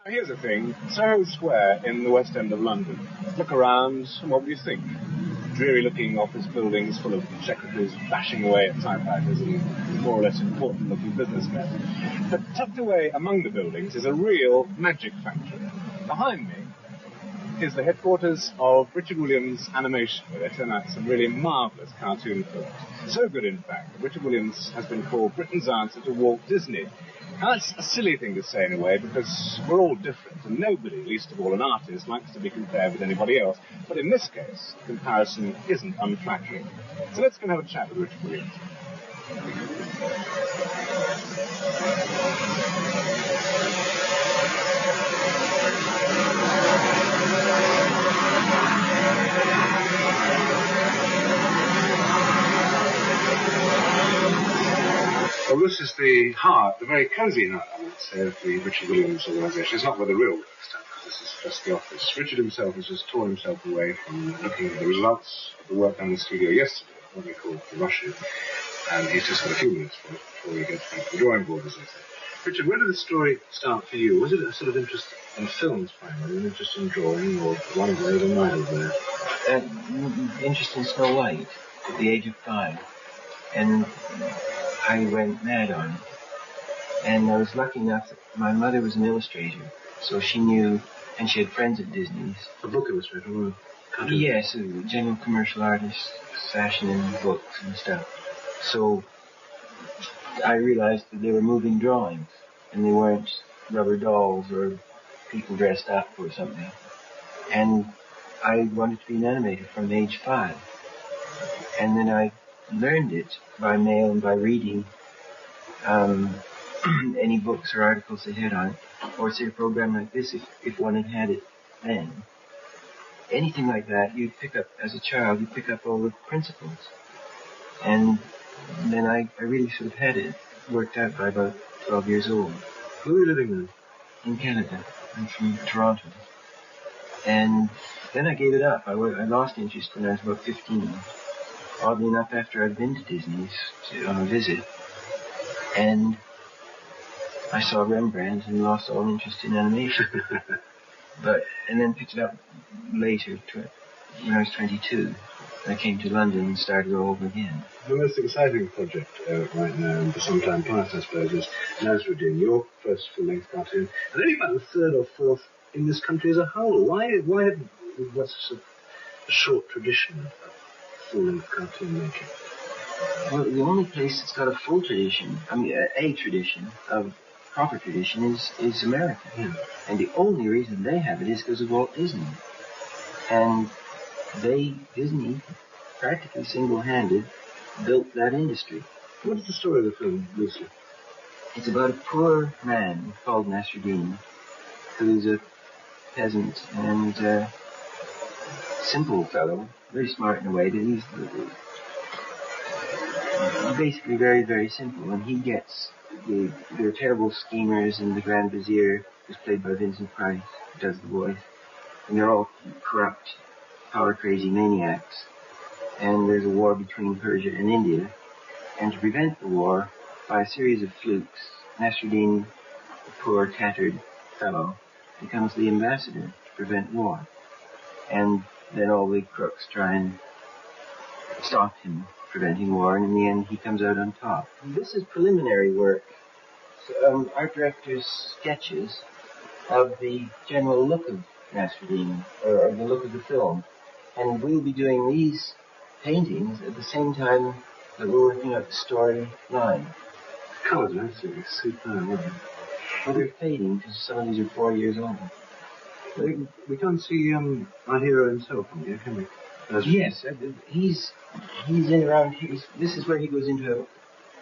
Here's the thing, Soho Square in the West End of London. Look around, and what do you think? Dreary-looking office buildings full of secretaries bashing away at typewriters and more or less important-looking businessmen. But tucked away among the buildings is a real magic factory. Behind me is the headquarters of Richard Williams Animation, where they turn out some really marvellous cartoon films. So good, in fact, that Richard Williams has been called Britain's answer to Walt Disney. Now, that's a silly thing to say in a way, because we're all different, and nobody, least of all an artist, likes to be compared with anybody else. But in this case, comparison isn't unflattering. So let's go and have a chat with Richard Williams. Well, this is the heart, the very cosy heart, I would say, of the Richard Williams organisation. It's not where the real work is done, because this is just the office. Richard himself has just torn himself away from looking at the results of the work done in the studio yesterday, what we call the rushes, and he's just got a few minutes for it before he gets back to the drawing board, as they say. Richard, where did the story start for you? Was it a sort of interest in films, primarily, an interest in drawing, or one of those, or neither of those? Interest in Snow White at the age of 5, and I went mad on it. And I was lucky enough that my mother was an illustrator, so she knew, and she had friends at Disney's. A book illustrator, or cartoon? Yes, a general commercial artist, fashion and books and stuff. So I realized that they were moving drawings, and they weren't rubber dolls or people dressed up or something. And I wanted to be an animator from age 5. And then I learned it by mail and by reading any books or articles they had on it, or say a program like this, if one had had it then. Anything like that, you'd pick up, as a child, you'd pick up all the principles. And then I really sort of had it worked out by about 12 years old. Where were you living then? In Canada. I'm from Toronto. And then I gave it up. I lost interest when I was about 15. Oddly enough, after I'd been to Disney's on a visit, and I saw Rembrandt and lost all interest in animation. And then picked it up later, when I was 22. I came to London and started all over again. The most exciting project right now, and for some time past, I suppose, is Nasruddin, your first full-length cartoon, and only about the third or fourth in this country as a whole. Why have we got such a short tradition of full-length cartoon making? Well, the only place that's got a full tradition, a tradition of proper tradition is America. Yeah. And the only reason they have it is because of Walt Disney. And Disney, practically single-handed, built that industry. What is the story of the film, loosely? It's about a poor man called Nasruddin, who's a peasant and simple fellow, very smart in a way, but he's basically very, very simple. And he gets the terrible schemers, and the Grand Vizier, who's played by Vincent Price, who does the voice, and they're all corrupt, power-crazy maniacs. And there's a war between Persia and India. And to prevent the war, by a series of flukes, Nasruddin, the poor, tattered fellow, becomes the ambassador to prevent war. And then all the crooks try and stop him preventing war, and in the end he comes out on top. This is preliminary work. So, art director's sketches of the general look of Nasruddin, or the look of the film. And we'll be doing these paintings at the same time that we're working out the story line. The colours are absolutely superb, aren't they? Well, they're fading because some of these are 4 years old. We can't see our hero himself on here, can we? Yes, he's in around here. This is where he goes into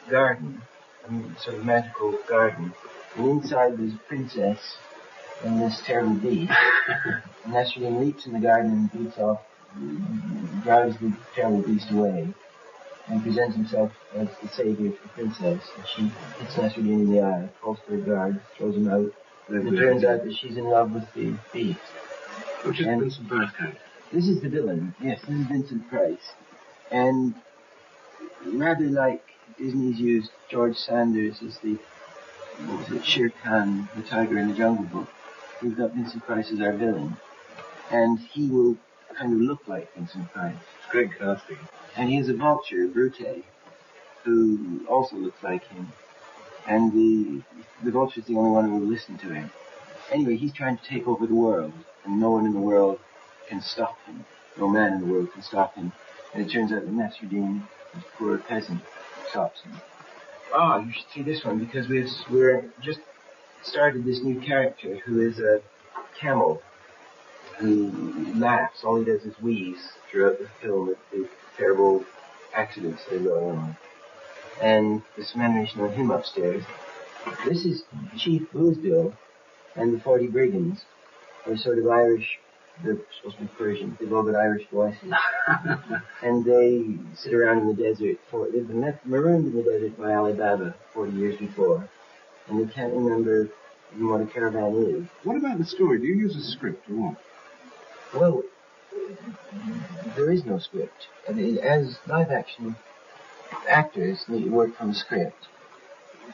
a garden, a sort of magical garden. And inside there's a princess and this terrible bee. And Nasruddin leaps in the garden and beats off drives the terrible beast away and presents himself as the savior for the princess. And she hits Nasruddin in the eye, calls for a guard, throws him out, and it turns out that she's in love with the beast. Which is Vincent Price character. This is the villain. Yes, this is Vincent Price. And rather like Disney's used George Sanders as the, Shere Khan, the tiger in the Jungle Book, we've got Vincent Price as our villain. And he will kind of look like Vincent Price. Great casting. And he has a vulture, Brute, who also looks like him. And the vulture's the only one who will listen to him. Anyway, he's trying to take over the world, and no one in the world can stop him. No man in the world can stop him. And it turns out that Nasruddin, this poor peasant, stops him. Oh, you should see this one, because we're just started this new character who is a camel who laughs. All he does is wheeze throughout the film at the terrible accidents that are going on. And there's some animation on him upstairs. This is Chief Boozdill and the 40 Brigands. They're sort of Irish. They're supposed to be Persian. They've all got Irish voices. And they sit around in the desert. They've been left marooned in the desert by Ali Baba 40 years before. And they can't remember even what a caravan is. What about the story? Do you use a script or what? Well, there is no script. I mean, as live-action actors need to work from a script.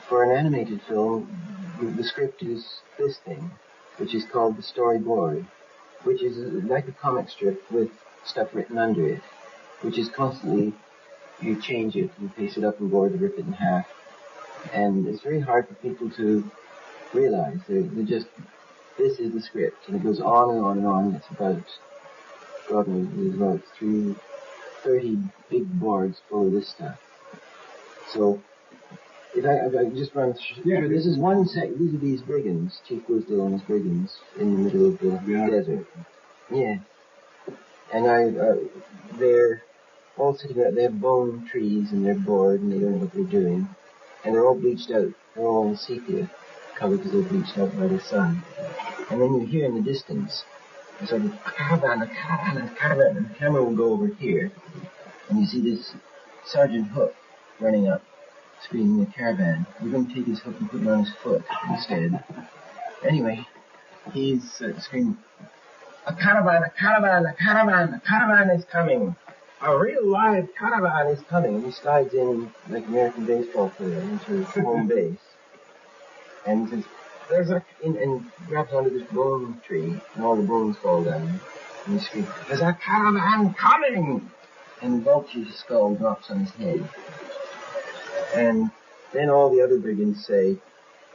For an animated film, the script is this thing, which is called the storyboard, which is like a comic strip with stuff written under it, which is constantly, you change it, you paste it up and board, rip it in half. And it's very hard for people to realize. They're just, this is the script, and it goes on and on and on. It's about, God knows, there's about 30 big boards full of this stuff. So, if I just run through, this is one set. These are these brigands, Chief Boozdill and his brigands, in the middle of the desert. Yeah. And they're all sitting out, they have bone trees and they're bored and they don't know what they're doing. And they're all bleached out. They're all sepia colored because they're bleached out by the sun. And then you hear in the distance, a sort of a caravan, and the camera will go over here. And you see this Sergeant Hook running up, screaming a caravan. We're going to take his hook and put it on his foot instead. Anyway, he's screaming, a caravan, a caravan, a caravan, a caravan is coming. A real live caravan is coming. And he slides in like an American baseball player into his home base. And he says, and grabs onto this bone tree, and all the bones fall down. And he screams, there's a caravan coming! And Vulture's skull drops on his head. And then all the other brigands say,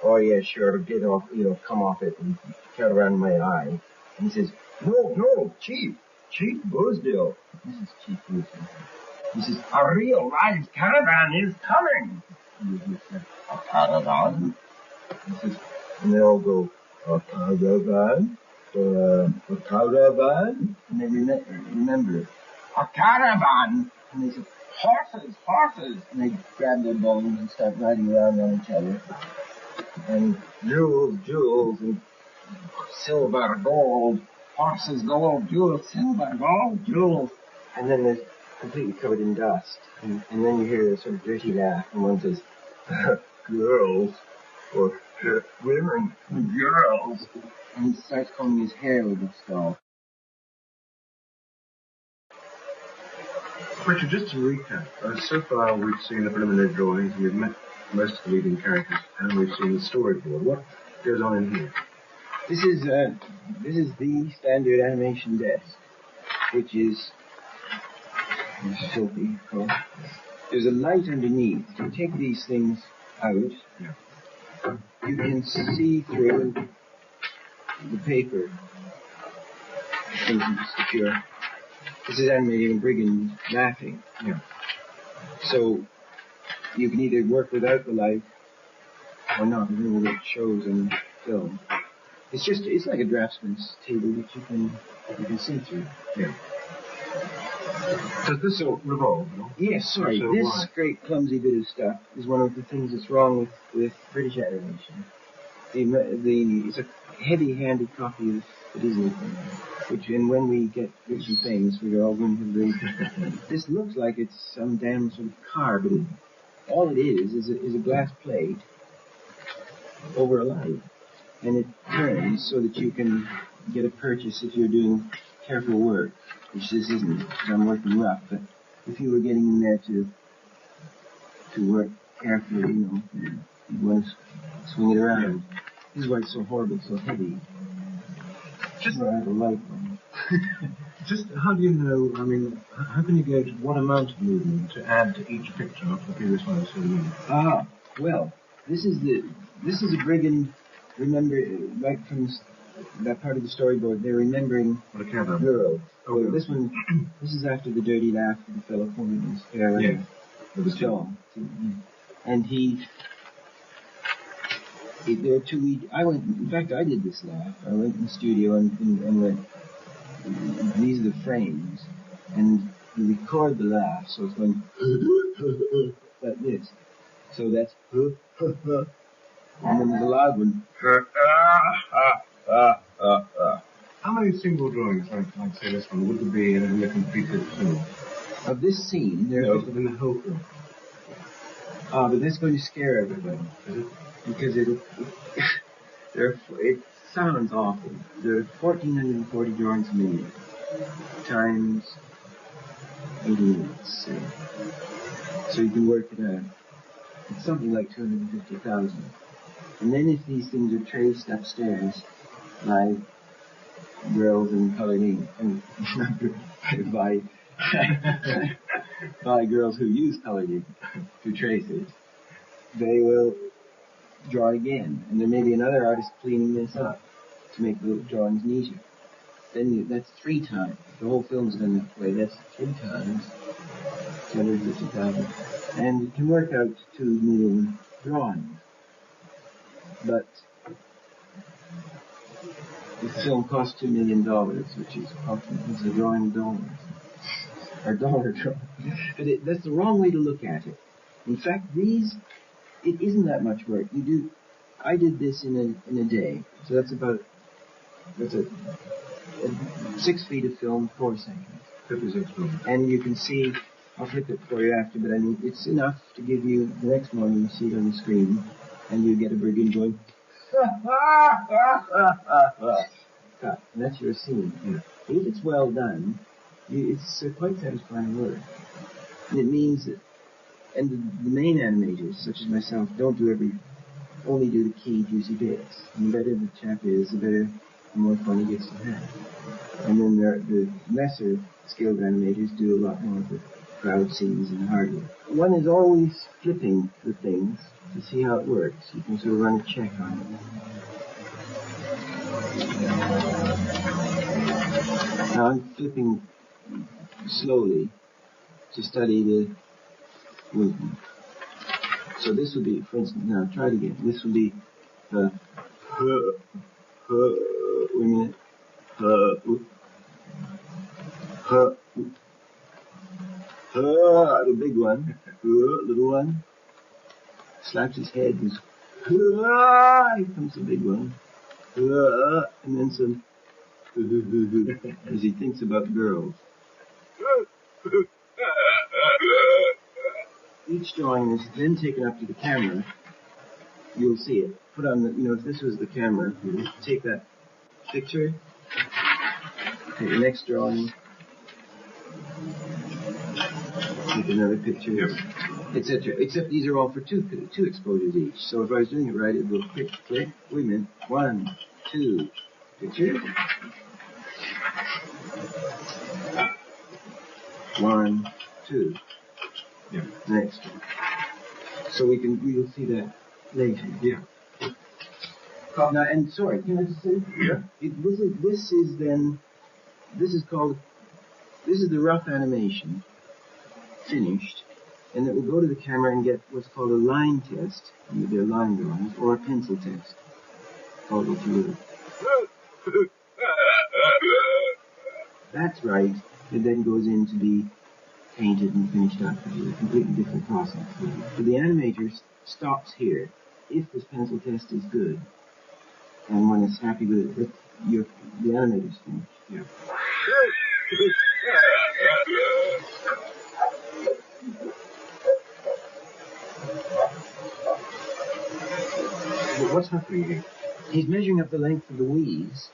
oh yeah, sure, get off, come off it and cut around my eye. And he says, no, Chief Boozdill. This is Chief Boozdill. He says, a real live caravan is coming. And he says, a caravan? He says, and they all go, a caravan? A caravan? And they remember, a caravan? And they say, horses! And they grab their bones and start riding around on each other. And jewels, and silver, gold, horses, gold, jewels, silver, gold, jewels. And then they're completely covered in dust. And then you hear a sort of dirty laugh, and one says, girls, or women, girls. And he starts combing his hair with his skull. Richard, just to recap, so far we've seen the preliminary drawings, we've met most of the leading characters, and we've seen the storyboard. What goes on in here? This is the standard animation desk, which is filthy. There's a light underneath. You take these things out, you can see through the paper. Secure. This is animating a brigand laughing. Yeah. So you can either work without the light or not. I don't know what it shows in film. It's like a draftsman's table that you can see through. Yeah. Does this all revolve? No? Yes, sorry. So this great clumsy bit of stuff is one of the things that's wrong with British animation. It's a heavy-handed copy of The Disney thing, and when we get rich and famous, we're all going to bring. This looks like it's some damn sort of car, but all it is a glass plate over a light, and it turns so that you can get a purchase if you're doing careful work, which this isn't, because I'm working rough, but if you were getting in there to work carefully, you want to swing it around. Yeah. This is why it's so horrible, so heavy. Just I have a light one. Just how do you know, how can you gauge what amount of movement to add to each picture of the previous one? Well, this is a brigand, remember, right from that part of the storyboard, they're remembering what a camera. Girl. Oh, well, this is after the dirty laugh of the fellow pulling his hair out of the stone. And there are two, in fact, I did this laugh. I went in the studio and went, these are the frames, and you record the laugh, so it's going like this. So that's and then there's a loud one. How many single drawings, like say this one, would there be in a completed film? Of this scene, in the whole film. But that's going to scare everybody. Is it? Because it sounds awful. There are 1,440 drawings a minute times 80 minutes. So you can work it out. It's something like 250,000. And then if these things are traced upstairs by girls in colored ink, and by girls who use colored ink to trace it, they will draw again, and there may be another artist cleaning this up to make the drawings neater. Then that's 3 times. The whole film's done that way. That's 3 times 250,000, and it can work out 2 million drawings. But the film cost $2 million, which is approximately a drawing dollars, or dollar drawing. But that's the wrong way to look at it. In fact, it isn't that much work. I did this in a day, so that's 6 feet of film, 4 seconds. 56 film. And you can see, I'll flip it for you after, but it's enough to give you, the next morning you see it on the screen, and you get a brigand going, and that's your scene. Yeah. If it's well done, it's quite satisfying work. And it means that, and the main animators, such as myself, only do the key juicy bits. And the better the chap is, the more fun he gets to have. And then the lesser skilled animators do a lot more of the crowd scenes and hard work. One is always flipping the things to see how it works. You can sort of run a check on it. Now I'm flipping slowly to study the movement. So this would be, for instance, now try it again. This would be wait a minute. The big one, little one, slaps his head and here comes the big one, and then some as he thinks about girls. Each drawing is then taken up to the camera. You'll see it. Put on if this was the camera, take that picture, take the next drawing, take another picture, etc. Except these are all for two exposures each. So if I was doing it right, it'd go click, click, wait a minute, 1, 2, picture, 1, 2. Yeah. Next one. So we'll see that later. Yeah. Now, and sorry, can I just say? Yeah. This is the rough animation, finished, and it will go to the camera and get what's called a line test, they're line drawings, or a pencil test. Called what you will. That's right. It then goes in to be painted and finished up. It's a completely different process. So the animator stops here. If this pencil test is good, And when it's happy with it, the animator's finished. Yeah. What's happening here? He's measuring up the length of the wheeze,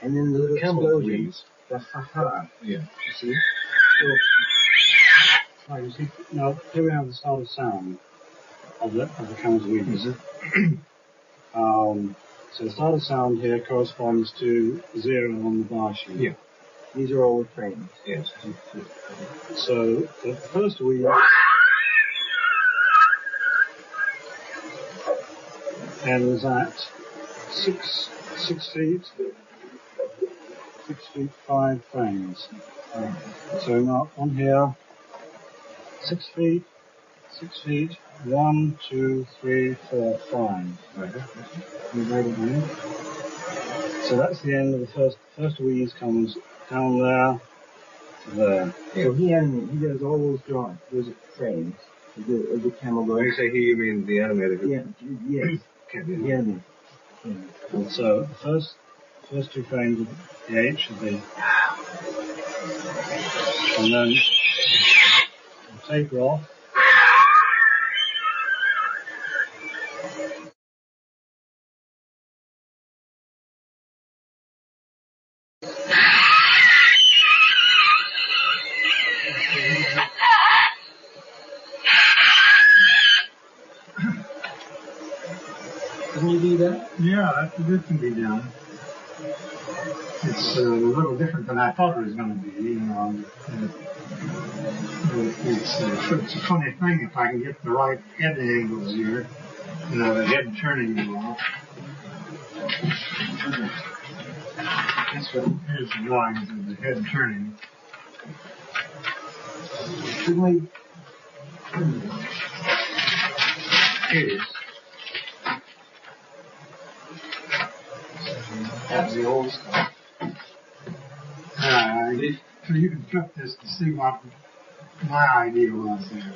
and then the little Camel explosion. wheeze. The ha-ha. Yeah. You see? Right, you see, now here we have the start of sound of the camel's wheeze. So the start of sound here corresponds to 0 on the bar sheet. Yeah. These are all the frames. Yes. So the first wheeze ends at 6 feet, 6 feet 5 frames. So we mark on here 6 feet, 1, 2, 3, 4, 5. Right. You write it down. So that's the end of the first wheeze comes down there to there. So he does all those drawings, those frames of the camel When going. you say he, you mean the animator? Yeah, yes. Can't be. Yeah, yeah. And so the first 2 frames of the H should be, and then taper off. Can you do that? Yeah, that can be done. It's a little different than I thought it was going to be, you know. It's a funny thing if I can get the right head angles here, you know, the head turning off. Here's the drawings of the head turning. Shouldn't we? Here it is. That's the old stuff. So you can flip this to see what my idea was there.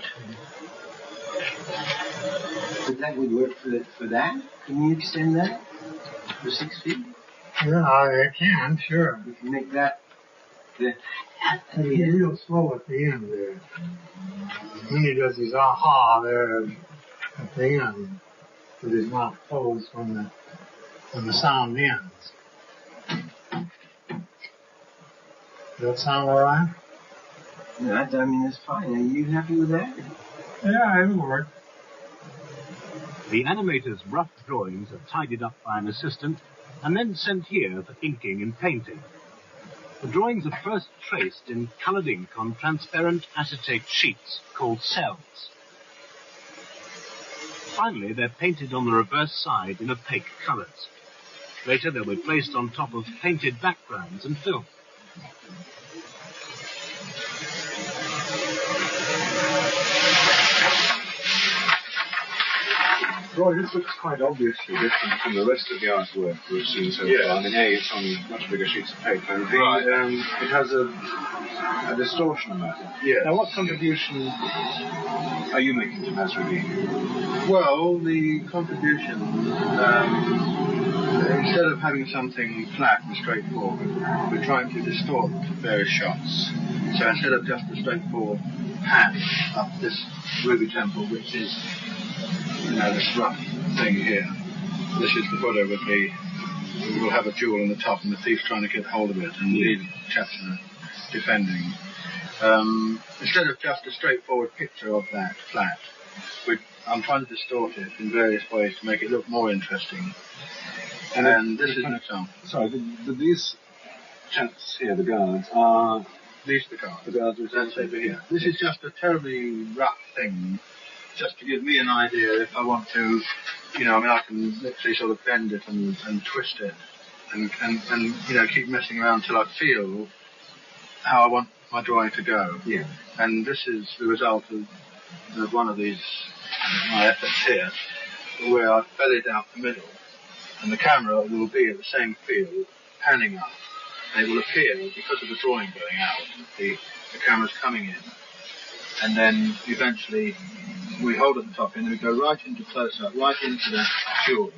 But that would work for that? Can you extend that for 6 feet? Yeah, I can, sure. We can make that It's real slow at the end there. Then he does his aha there at the end with his mouth closed when the sound ends. Does that sound all right? No, I mean, that's fine. Are you happy with that? Yeah, it'll work. The animator's rough drawings are tidied up by an assistant and then sent here for inking and painting. The drawings are first traced in coloured ink on transparent acetate sheets called cells. Finally, they're painted on the reverse side in opaque colours. Later, they'll be placed on top of painted backgrounds and film. Roy, this looks quite obviously different from the rest of the artwork we've seen so far. I mean, A, it's on much bigger sheets of paper, and B, it has a distortion about it. Yes. Now, what contribution are you making to Nasruddin? Well, the contribution, instead of having something flat and straightforward, we're trying to distort various shots. So instead of just a straightforward pan up this ruby temple, which is, this rough thing here, this is the Buddha with the, we'll have a jewel on the top and the thief trying to get hold of it, and the chaps are defending. Instead of just a straightforward picture of that flat, I'm trying to distort it in various ways to make it look more interesting. And this is an example. Sorry, these chaps here, the guards, are... These are the guards. The guards are That's over here. This is just a terribly rough thing, just to give me an idea if I want to, I can literally sort of bend it and twist it and keep messing around till I feel how I want my drawing to go. Yeah. And this is the result of one of these, my efforts here, where I've bellied out the middle, and the camera will be at the same field, panning up. And it will appear, because of the drawing going out, the camera's coming in. And then eventually we hold at the top and then we go right into close-up, right into that jewel.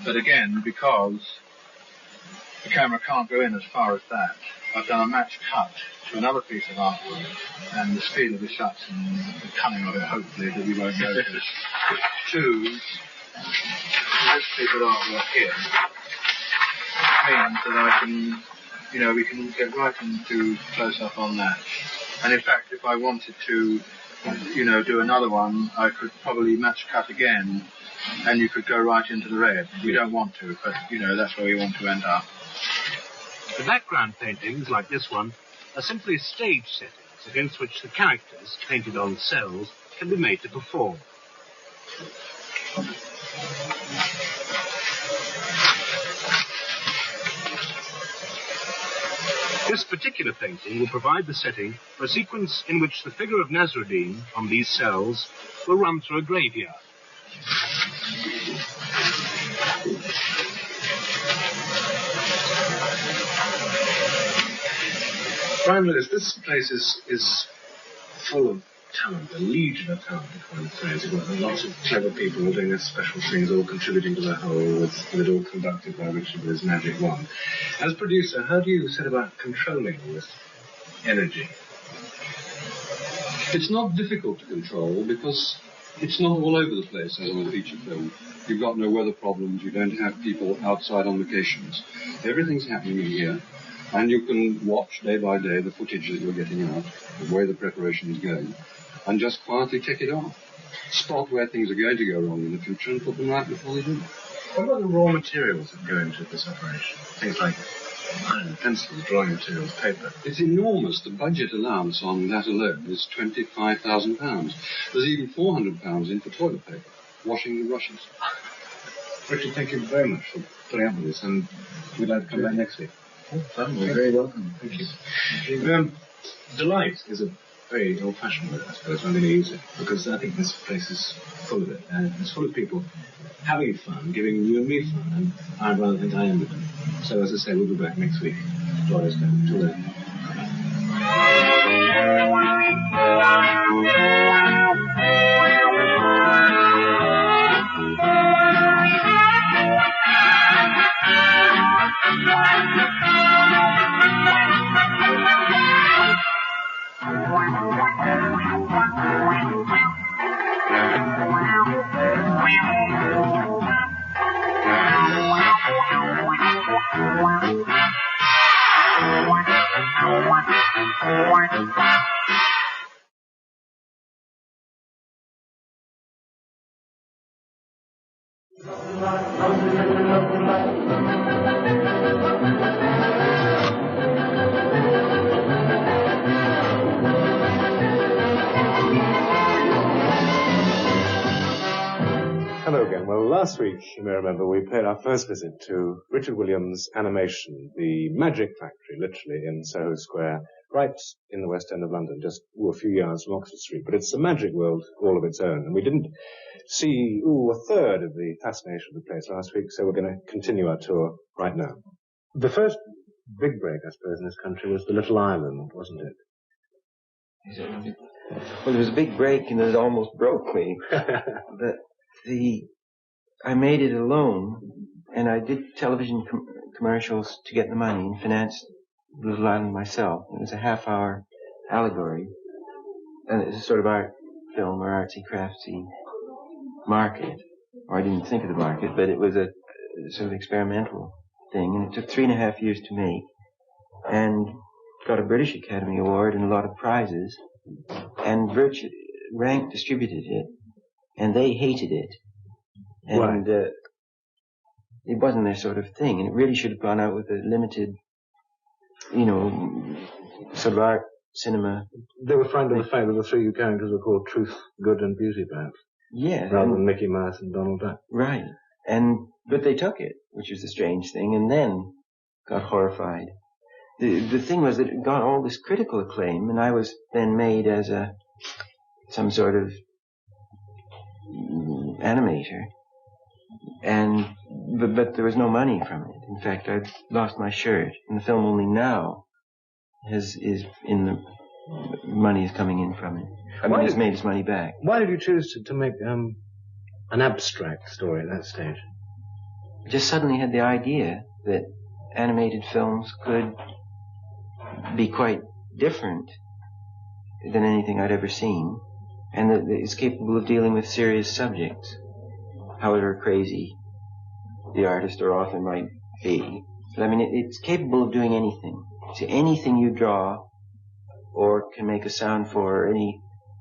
But again, because the camera can't go in as far as that, I've done a match cut to another piece of artwork, and the speed of the shots and the cunning of it, hopefully, that you won't notice, to this piece of artwork here, means that I can, we can get right into close-up on that. And in fact, if I wanted to, do another one, I could probably match cut again, and you could go right into the red. We don't want to, but, that's where we want to end up. The background paintings, like this one, are simply stage settings against which the characters, painted on cells, can be made to perform. This particular painting will provide the setting for a sequence in which the figure of Nasruddin on these cells will run through a graveyard. Brian Willis, this place is full of talent, a legion of talent, if one phrase. You've got lots of clever people doing their special things, all contributing to the whole, with it all conducted by Richard with his magic wand. As producer, how do you set about controlling this energy? It's not difficult to control because it's not all over the place as on a feature film. You've got no weather problems, you don't have people outside on locations. Everything's happening in here, and you can watch day by day the footage that you're getting out, the way the preparation is going, and just quietly check it off. Spot where things are going to go wrong in the future and put them right before they do. What about the raw materials that go into this operation? Things like iron, pencils, drawing materials, paper. It's enormous. The budget allowance on that alone is £25,000. There's even £400 in for toilet paper, washing the brushes. Richard, thank you very much for putting up with this, and we'd like to come back next week. You're very welcome. Thank you. Delight is a very old-fashioned word, I suppose. I'm going to use it because I think this place is full of it. It's full of people having fun, giving you and me fun, and I'd rather think I am with them. So, as I say, we'll be back next week. Till then. Hello again. Well, last week, you may remember, we paid our first visit to Richard Williams' animation, the Magic Factory, literally, in Soho Square, right in the West End of London, just a few yards from Oxford Street. But it's a magic world all of its own. And we didn't see, a third of the fascination of the place last week, so we're going to continue our tour right now. The first big break, I suppose, in this country was the Little Island, wasn't it? Well, it was a big break and it almost broke me. But I made it alone, and I did television commercials to get the money and financed Little Island myself. It was a half-hour allegory, and it was a sort of art film or artsy, craftsy market. Or I didn't think of the market, but it was a sort of experimental thing, and it took 3.5 years to make, and got a British Academy Award and a lot of prizes, and Rank distributed it, and they hated it. And it wasn't their sort of thing, and it really should have gone out with a limited, sort of art cinema. They were frightened of the fact that the three characters were called Truth, Good and Beauty, perhaps. Yeah. Rather than Mickey Mouse and Donald Duck. Right. But they took it, which was the strange thing, and then got horrified. The thing was that it got all this critical acclaim, and I was then made as some sort of animator. But there was no money from it. In fact, I've lost my shirt, and the film only now money is coming in from it. It's made its money back. Why did you choose to make an abstract story at that stage? just suddenly had the idea that animated films could be quite different than anything I'd ever seen, and that it's capable of dealing with serious subjects, however crazy the artist or author might be. But I mean, it's capable of doing anything. So anything you draw or can make a sound for, or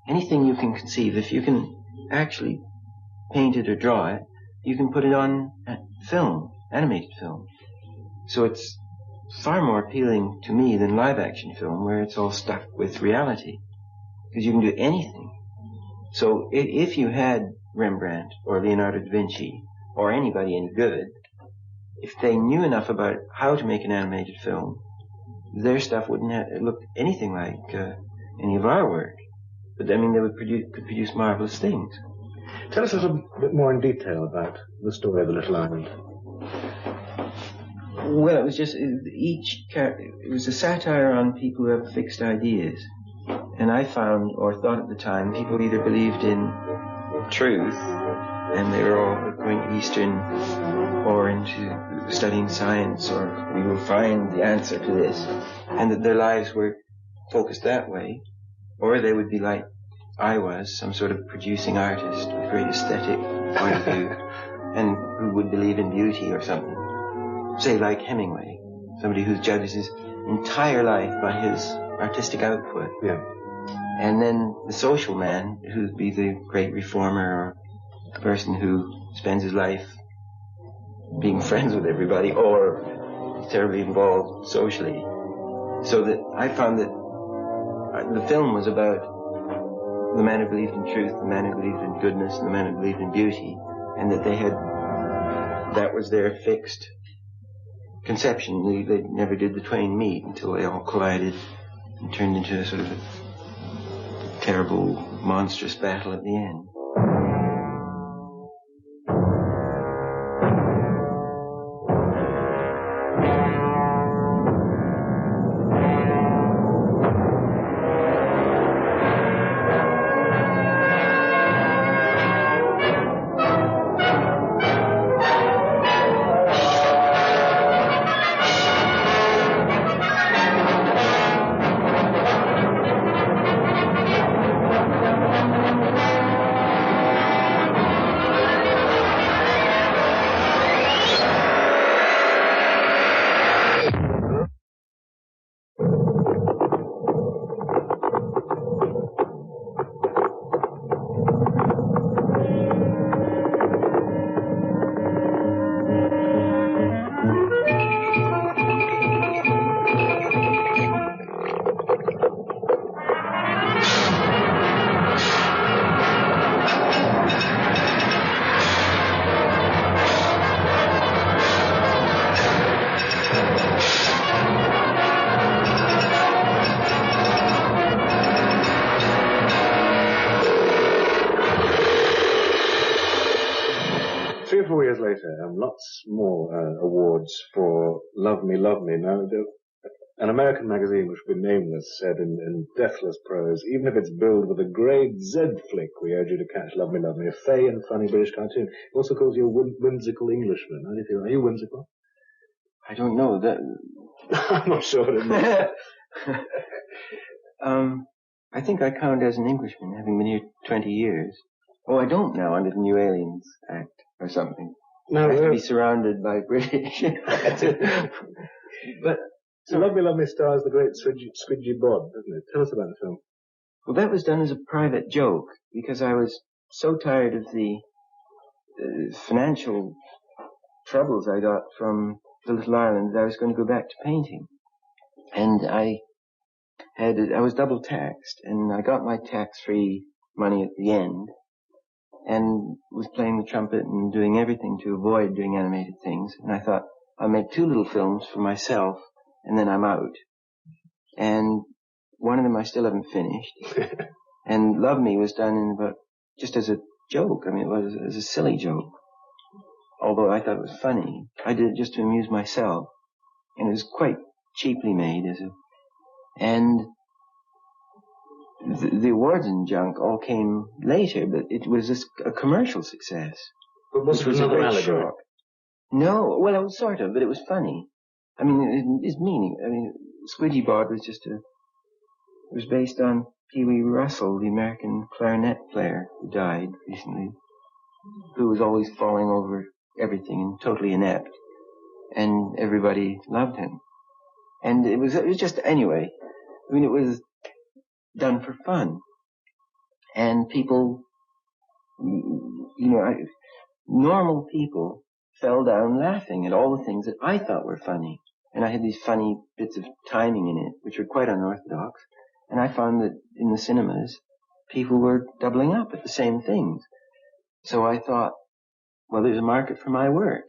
anything you can conceive, if you can actually paint it or draw it, you can put it on film, animated film. So it's far more appealing to me than live action film, where it's all stuck with reality, because you can do anything. So if you had Rembrandt or Leonardo da Vinci or anybody any good, if they knew enough about how to make an animated film, their stuff wouldn't look anything like any of our work. But I mean, they could produce marvelous things. Tell us a little bit more in detail about the story of The Little Island. Well, it was just each character. It was a satire on people who have fixed ideas. And I found, or thought at the time, people either believed in truth, and they were all going Eastern or into studying science, or we will find the answer to this, and that their lives were focused that way, or they would be like I was, some sort of producing artist with a great aesthetic point of view, and who would believe in beauty or something. Say like Hemingway, somebody who judges his entire life by his artistic output. Yeah. And then the social man, who'd be the great reformer, or the person who spends his life being friends with everybody, or terribly involved socially. So that I found that the film was about the man who believed in truth, the man who believed in goodness, and the man who believed in beauty, and that that was their fixed conception. They never did the twain meet until they all collided and turned into a sort of a terrible, monstrous battle at the end. Lots more awards for Love Me, Love Me. Now, an American magazine, which will be nameless, said in deathless prose, even if it's billed with a grade Z flick, we urge you to catch Love Me, Love Me, a fey and funny British cartoon. It also calls you a whimsical Englishman. How do you feel? Are you whimsical? I don't know. I'm not sure what it means. I think I count as an Englishman, having been here 20 years. Oh, I don't now, under the New Aliens Act or something. No, I have to be surrounded by British. But so Love Me, Love Me stars the great Squidgy Bod, doesn't it? Tell us about the film. Well, that was done as a private joke, because I was so tired of the financial troubles I got from The Little Island that I was going to go back to painting. And I was double taxed, and I got my tax-free money at the end, and was playing the trumpet and doing everything to avoid doing animated things. And I thought, I'll make 2 little films for myself, and then I'm out. And one of them I still haven't finished. And Love Me was done just as a joke. I mean, it was a silly joke. Although I thought it was funny. I did it just to amuse myself. And it was quite cheaply made and the awards and junk all came later, but it was a commercial success. But was it another allegory? Shock. No, well, it was sort of, but it was funny. I mean, his meaning. I mean, Squidgy Board was it was based on Pee Wee Russell, the American clarinet player who died recently, who was always falling over everything and totally inept. And everybody loved him. And it was just, anyway, I mean, it was done for fun. And people, normal people fell down laughing at all the things that I thought were funny. And I had these funny bits of timing in it, which were quite unorthodox. And I found that in the cinemas, people were doubling up at the same things. So I thought, well, there's a market for my work.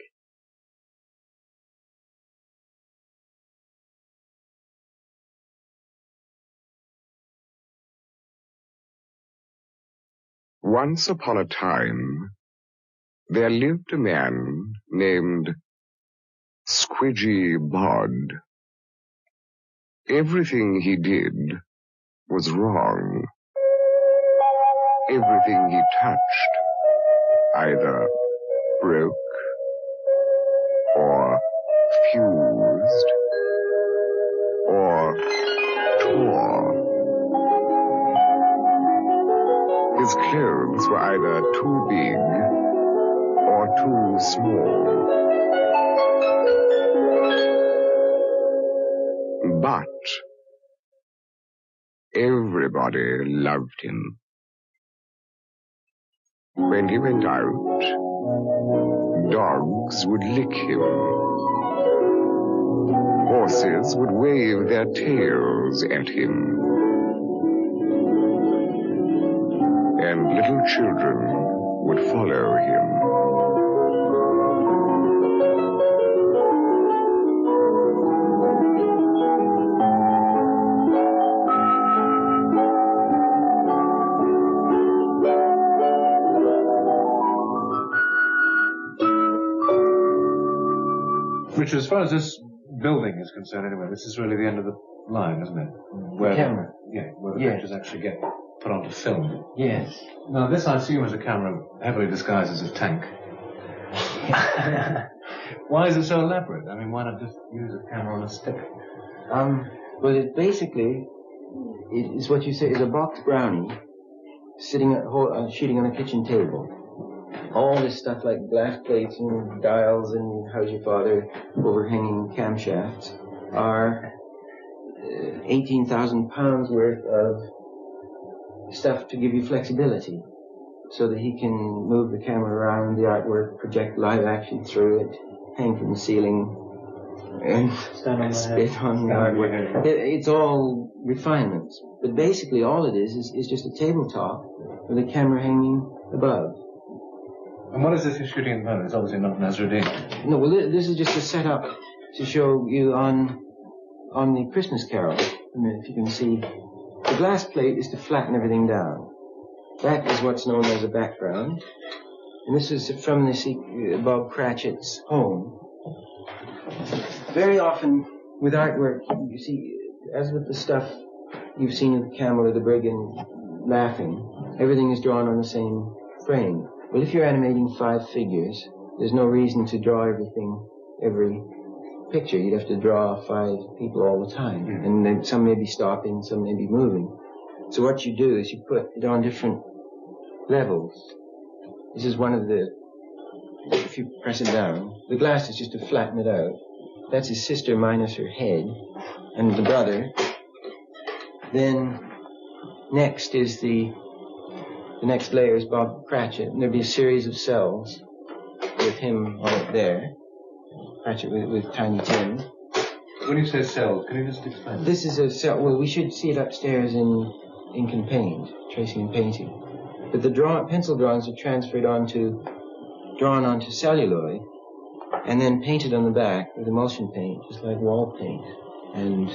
Once upon a time, there lived a man named Squidgy Bod. Everything he did was wrong. Everything he touched either broke or fused or tore. His clothes were either too big or too small. But everybody loved him. When he went out, dogs would lick him. Horses would wave their tails at him. And little children would follow him. Richard, as far as this building is concerned, anyway, this is really the end of the line, isn't it? Where camera. Where the pictures actually get put onto film. Yes. Now, this I assume is a camera heavily disguised as a tank. Why is it so elaborate? I mean, why not just use a camera on a stick? Well, it basically is what you say is a box brownie sitting shooting on a kitchen table. All this stuff like glass plates and dials and How's Your Father overhanging camshafts are 18,000 pounds worth of stuff to give you flexibility so that he can move the camera around the artwork, project live action through it, hang from the ceiling, and spit on the artwork. It's all refinements. But basically all it is just a tabletop with a camera hanging above. And what is this you're shooting at the moment? It's obviously not Nasruddin. No, well, this is just a setup to show you on the Christmas Carol. I mean, if you can see, the glass plate is to flatten everything down. That is what's known as a background. And this is from Bob Cratchit's home. Very often with artwork, you see, as with the stuff you've seen of the camel or the brigand laughing, everything is drawn on the same frame. Well, if you're animating 5 figures, there's no reason to draw every picture. You'd have to draw 5 people all the time. And then some may be stopping, some may be moving. So what you do is you put it on different levels. This is one of the, if you press it down, the glass is just to flatten it out. That's his sister minus her head, and the brother. Then next is the next layer is Bob Cratchit, and there'll be a series of cells with him on it there. Cratchit with Tiny Tim. When you say cells, can you just explain? This is a cell. Well, we should see it upstairs in ink and paint, tracing and painting. But the pencil drawings are drawn onto celluloid, and then painted on the back with emulsion paint, just like wall paint. And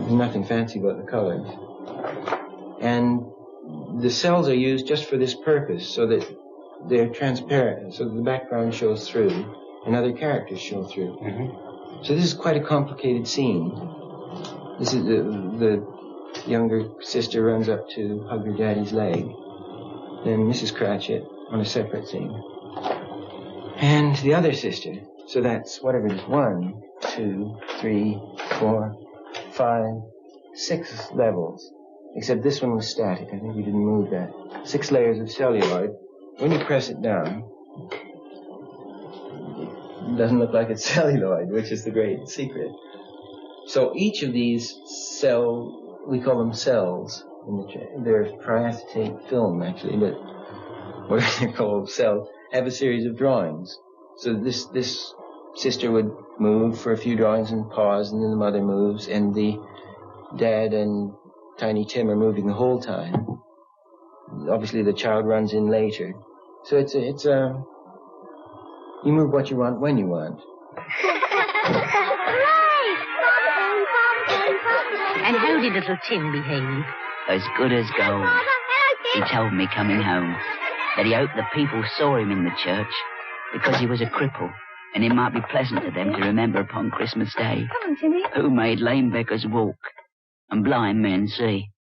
there's nothing fancy about the colors. And the cells are used just for this purpose, so that they're transparent, so that the background shows through, and other characters show through. Mm-hmm. So this is quite a complicated scene. This is the younger sister runs up to hug her daddy's leg. Then Mrs. Cratchit on a separate scene. and the other sister. So that's whatever it is, 1, 2, 3, 4, 5, 6 levels. Except this one was static. I think we didn't move that. 6 layers of celluloid. When you press it down, it doesn't look like it's celluloid, which is the great secret. So each of these we call them cells. They're triacetate film, actually, but what they're called cells, have a series of drawings. So this sister would move for a few drawings and pause, and then the mother moves, and the dad and Tiny Tim are moving the whole time. Obviously, the child runs in later. So it's a you move what you want when you want. And how did little Tim behave? As good as gold. He told me coming home that he hoped the people saw him in the church because he was a cripple, and it might be pleasant to them to remember upon Christmas Day Come on, Timmy. who made lame beggars walk and blind men see.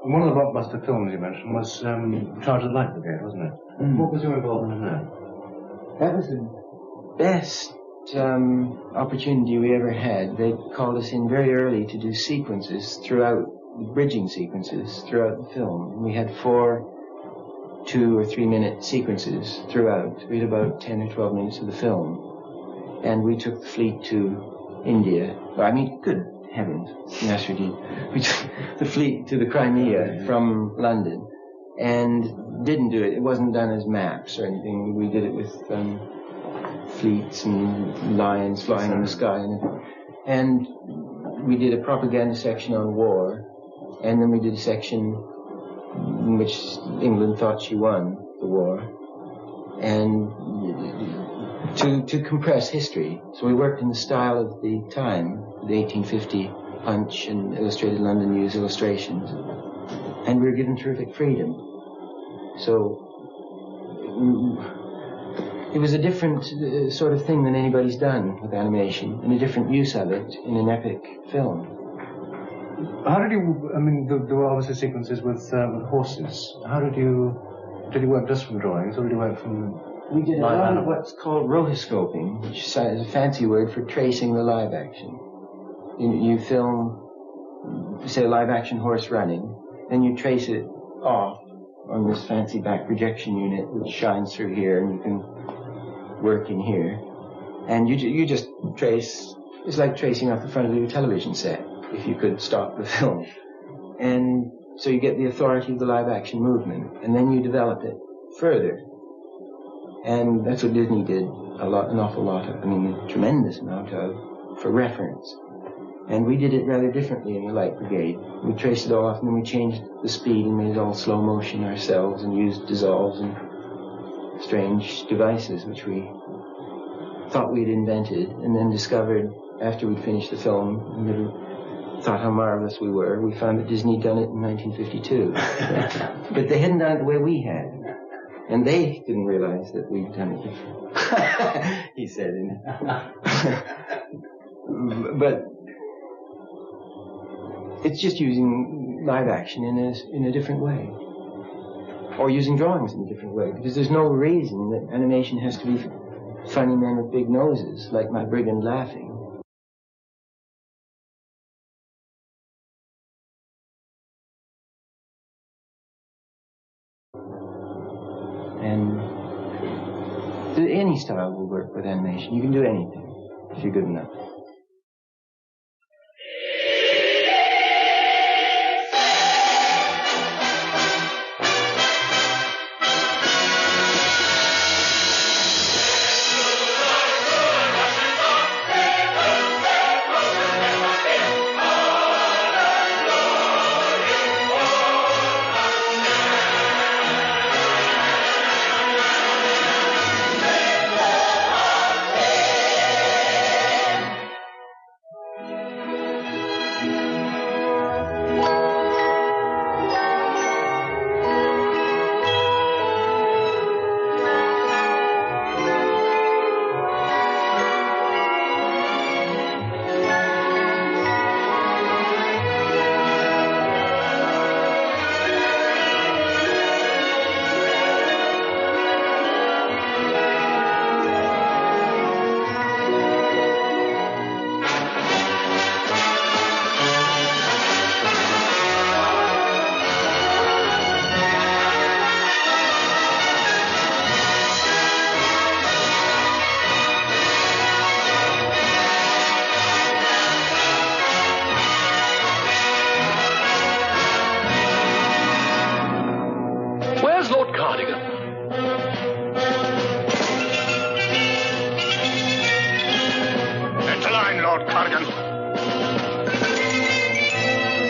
One of the blockbuster films you mentioned was Charge of the Light Brigade, wasn't it? What was your involvement in that? That was the best opportunity we ever had. They called us in very early to do sequences throughout, bridging sequences throughout the film. We had 4 2 or 3 minute sequences throughout. We had about 10 or 12 minutes of the film. And we took the fleet to India. I mean, good heavens, Nasruddin. We took the fleet to the Crimea from London and didn't do it. It wasn't done as maps or anything. We did it with fleets and lions flying in the sky and everything. And we did a propaganda section on war, and then we did a section in which England thought she won the war, and to compress history. So we worked in the style of the time, the 1850 Punch and Illustrated London News illustrations, and we were given terrific freedom. So it was a different sort of thing than anybody's done with animation, and a different use of it in an epic film. How did you, I mean, there were obviously sequences with horses. How did you work just from drawings, or did you work from We did a lot of what's called rotoscoping, which is a fancy word for tracing the live action. You film, say, a live action horse running, then you trace it off on this fancy back projection unit which shines through here, and you can work in here. And you just trace, it's like tracing off the front of your television set, if you could stop the film. And so you get the authority of the live action movement, and then you develop it further. And that's what Disney did an awful lot of, a tremendous amount of, for reference. And we did it rather differently in the Light Brigade. We traced it all off, and then we changed the speed and made it all slow motion ourselves, and used dissolves and strange devices which we thought we'd invented, and then discovered after we'd finished the film, and thought how marvelous we were. We found that Disney had done it in 1952. But they hadn't done it the way we had. And they didn't realize that we'd done it before. He said. But it's just using live action in a different way. Or using drawings in a different way. Because there's no reason that animation has to be funny men with big noses, like my brigand laughing. And any style will work with animation. You can do anything if you're good enough.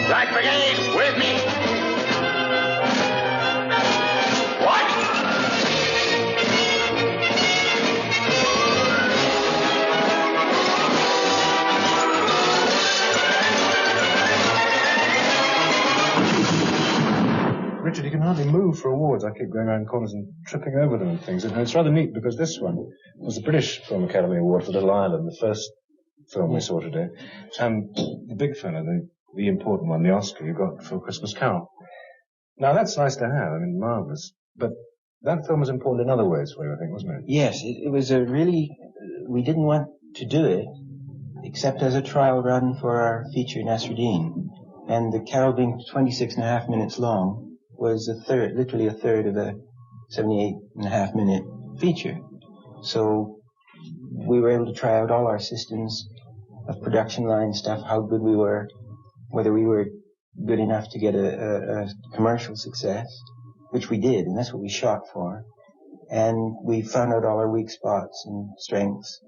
Black Brigade, with me. What? Richard, you can hardly move for awards. I keep going around corners and tripping over them and things. And it's rather neat because this one was the British Film Academy Award for Little Island, the first film we saw today. And the big fella, the important one, the Oscar you got for Christmas Carol. Now, that's nice to have. I mean, marvellous. But that film was important in other ways for you, I think, wasn't it? Yes, it was a really... We didn't want to do it except as a trial run for our feature, Nasruddin. And the carol being 26 and a half minutes long was literally a third of a 78 and a half minute feature. So we were able to try out all our systems of production line stuff, how good we were, whether we were good enough to get a commercial success, which we did, and that's what we shot for. And we found out all our weak spots and strengths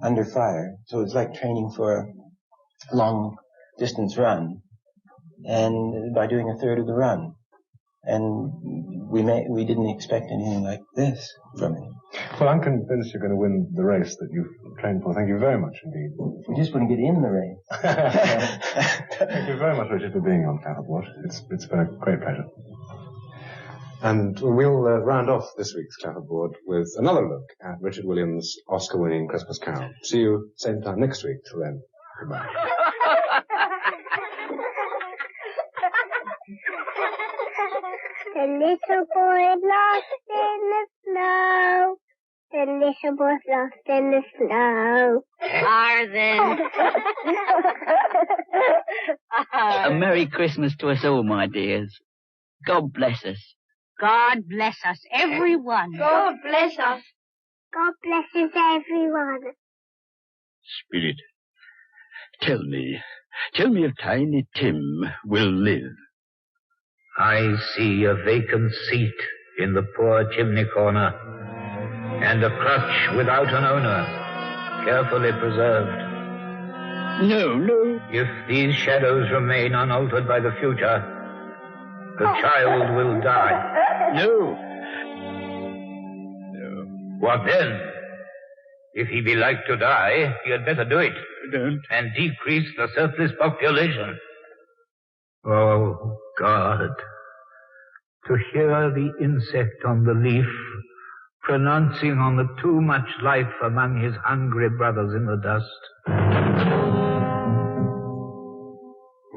under fire. So it's like training for a long distance run, and by doing a third of the run. And we didn't expect anything like this from it. Well, I'm convinced you're going to win the race that you've trained for. Thank you very much indeed. We just want to get in the race. Thank you very much, Richard, for being on Clapperboard. It's been a great pleasure. And we'll round off this week's Clapperboard with another look at Richard Williams' Oscar-winning Christmas Carol. See you same time next week. Till then, goodbye. The little boy lost in the snow. The little boy lost in the snow. Tarzan. A Merry Christmas to us all, my dears. God bless us. God bless us, everyone. God bless us. God blesses everyone. Spirit, tell me if Tiny Tim will live. I see a vacant seat in the poor chimney corner, and a crutch without an owner, carefully preserved. No. If these shadows remain unaltered by the future, the child will die. No. What then? If he be like to die, he had better do it. Don't. And decrease the surplus population. Oh, God, to hear the insect on the leaf pronouncing on the too much life among his hungry brothers in the dust.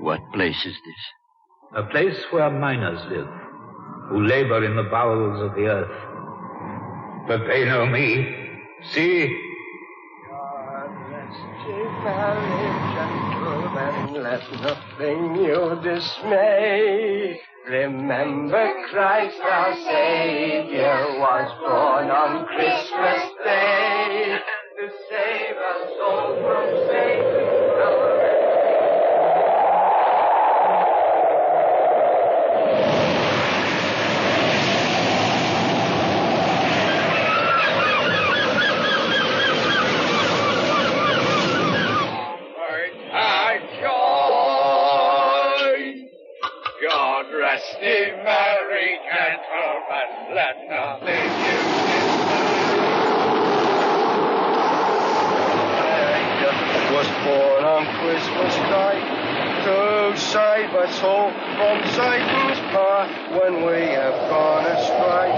What place is this? A place where miners live, who labor in the bowels of the earth. But they know me. See? Gentlemen, let nothing you dismay. Remember Christ our Savior was born on Christmas Day to save us all from Satan. Merry gentlemen, let nothing you dismay. Was born on Christmas night to save us all from Satan's power when we have gone astray.